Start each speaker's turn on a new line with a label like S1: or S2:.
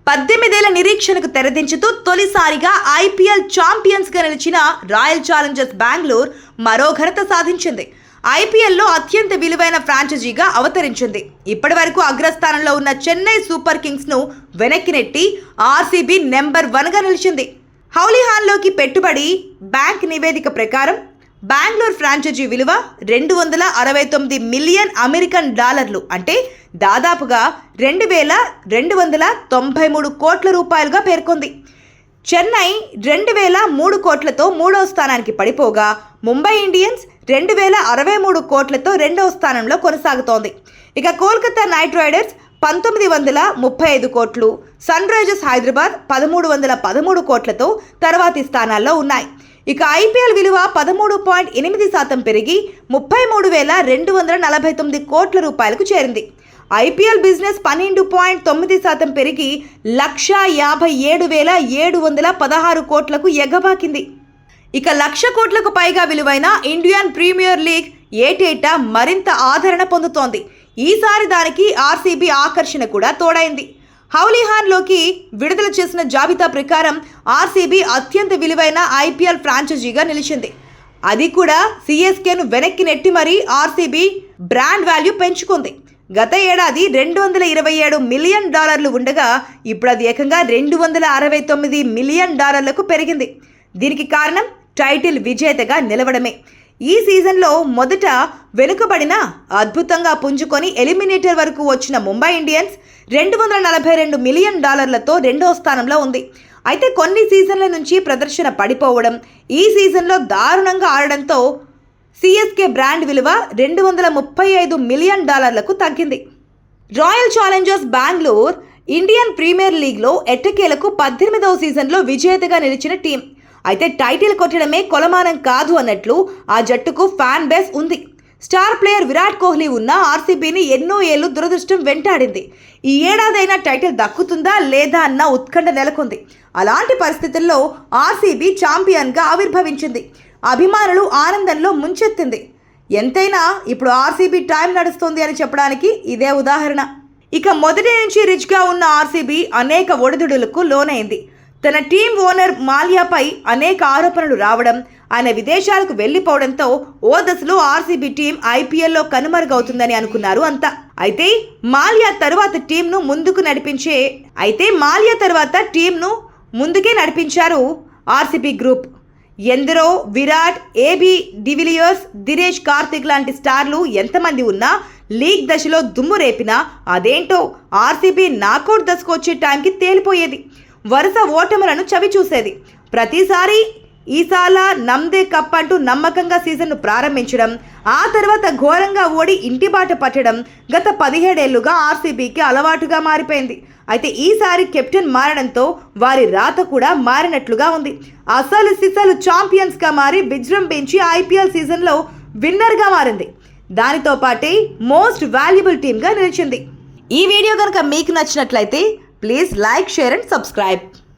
S1: 18 ఏళ్ల నిరీక్షణకు తెరదించుతూ తొలిసారిగా ఐపీఎల్ ఛాంపియన్స్గా నిలిచిన రాయల్ ఛాలెంజర్స్ బెంగళూరు మరో ఘనత సాధించింది. ఐపీఎల్లో అత్యంత విలువైన ఫ్రాంచైజీగా అవతరించింది. ఇప్పటివరకు అగ్రస్థానంలో ఉన్న చెన్నై సూపర్ కింగ్స్ను వెనక్కి నెట్టి ఆర్సీబీ నెంబర్ 1గా నిలిచింది. హౌలీహాన్లోకి పెట్టుబడి బ్యాంక్ నివేదిక ప్రకారం బెంగళూరు ఫ్రాంచైజీ విలువ 269 మిలియన్ అమెరికన్ డాలర్లు, అంటే దాదాపుగా 2,293 కోట్ల రూపాయలుగా పేర్కొంది. చెన్నై 2,003 కోట్లతో మూడవ స్థానానికి పడిపోగా ముంబై ఇండియన్స్ 2,063 కోట్లతో రెండవ స్థానంలో కొనసాగుతోంది. ఇక కోల్కతా నైట్ రైడర్స్ 1,935 కోట్లు, సన్ రైజర్స్ హైదరాబాద్ 1,313 కోట్లతో తర్వాతి స్థానాల్లో ఉన్నాయి. ఇక ఐపీఎల్ విలువ 13.8% పెరిగి 33,249 కోట్ల రూపాయలకు చేరింది. ఐపీఎల్ బిజినెస్ 12.9% పెరిగి 1,57,716 కోట్లకు ఎగబాకింది. ఇక 1,00,000 కోట్లకు పైగా విలువైన ఇండియన్ ప్రీమియర్ లీగ్ ఏటేటా మరింత ఆదరణ పొందుతోంది. ఈసారి దానికి ఆర్సీబీ ఆకర్షణ కూడా తోడైంది. హౌలీహాన్లోకి విడుదల చేసిన జాబితా ప్రకారం ఆర్సీబీ అత్యంత విలువైన ఐపీఎల్ ఫ్రాంచైజీగా నిలిచింది. అది కూడా సిఎస్కేను వెనక్కి నెట్టి మరీ ఆర్సీబీ బ్రాండ్ వాల్యూ పెంచుకుంది. గత ఏడాది 227 మిలియన్ డాలర్లు ఉండగా ఇప్పుడు అది ఏకంగా 269 మిలియన్ డాలర్లకు పెరిగింది. దీనికి కారణం టైటిల్ విజేతగా నిలవడమే. ఈ సీజన్లో మొదట వెనుకబడిన అద్భుతంగా పుంజుకొని ఎలిమినేటర్ వరకు వచ్చిన ముంబై ఇండియన్స్ 242 మిలియన్ డాలర్లతో రెండో స్థానంలో ఉంది. అయితే కొన్ని సీజన్ల నుంచి ప్రదర్శన పడిపోవడం, ఈ సీజన్లో దారుణంగా ఆడడంతో సిఎస్కే బ్రాండ్ విలువ 235 మిలియన్ డాలర్లకు తగ్గింది. Royal challengers Bengaluru Indian premier లీగ్లో ఎట్టకేలకు 18వ సీజన్లో విజేతగా నిలిచిన టీం. అయితే టైటిల్ కొట్టడమే కొలమానం కాదు అన్నట్లు ఆ జట్టుకు ఫ్యాన్ బేస్ ఉంది. స్టార్ ప్లేయర్ విరాట్ కోహ్లీ ఉన్న ఆర్సీబీని ఎన్నో ఏళ్లు దురదృష్టం వెంటాడింది. ఈ ఏడాదైనా టైటిల్ దక్కుతుందా లేదా అన్న ఉత్కంఠ నెలకొంది. అలాంటి పరిస్థితుల్లో ఆర్సీబీ ఛాంపియన్గా ఆవిర్భవించింది. అభిమానులు ఆనందంలో ముంచెత్తింది. ఎంతైనా ఇప్పుడు ఆర్సీబీ టైం నడుస్తుంది అని చెప్పడానికి ఇదే ఉదాహరణ. ఇక మొదటి నుంచి రిచ్గా ఉన్న ఆర్సీబీ అనేక ఒడిదుడులకు లోనైంది. తన టీం ఓనర్ మాల్యాపై అనేక ఆరోపణలు రావడం, ఆయన విదేశాలకు వెళ్లిపోవడంతో ఓ దశలో ఆర్సీబీ టీం ఐపీఎల్లో కనుమరుగవుతుందని అనుకున్నారు అంతా. అయితే మాల్యా తర్వాత టీంను ముందుకే నడిపించారు ఆర్సీబీ గ్రూప్. ఎందరో విరాట్, ఏబీ డివిలియర్స్, దినేష్ కార్తిక్ లాంటి స్టార్లు ఎంతమంది ఉన్నా లీగ్ దశలో దుమ్ము రేపినా అదేంటో ఆర్సీబీ నాకౌట్ దశకు వచ్చే టైంకి తేలిపోయేది. వరుస ఓటములను చవి చూసేది. ప్రతిసారి ఈసాల నమ్దే కప్ అంటూ నమ్మకంగా సీజన్ను ప్రారంభించడం, ఆ తర్వాత ఘోరంగా ఓడి ఇంటి బాట పట్టడం గత 17 ఏళ్లుగా ఆర్సీబీకి అలవాటుగా మారిపోయింది. అయితే ఈసారి కెప్టెన్ మారడంతో వారి రాత కూడా మారినట్లుగా ఉంది. అసలు సిసలు ఛాంపియన్స్గా మారి విజృంభించి ఐపీఎల్ సీజన్లో విన్నర్గా మారింది. దానితో పాటే మోస్ట్ వాల్యుబుల్ టీమ్గా నిలిచింది. ఈ వీడియో కనుక మీకు నచ్చినట్లయితే please like, share and subscribe.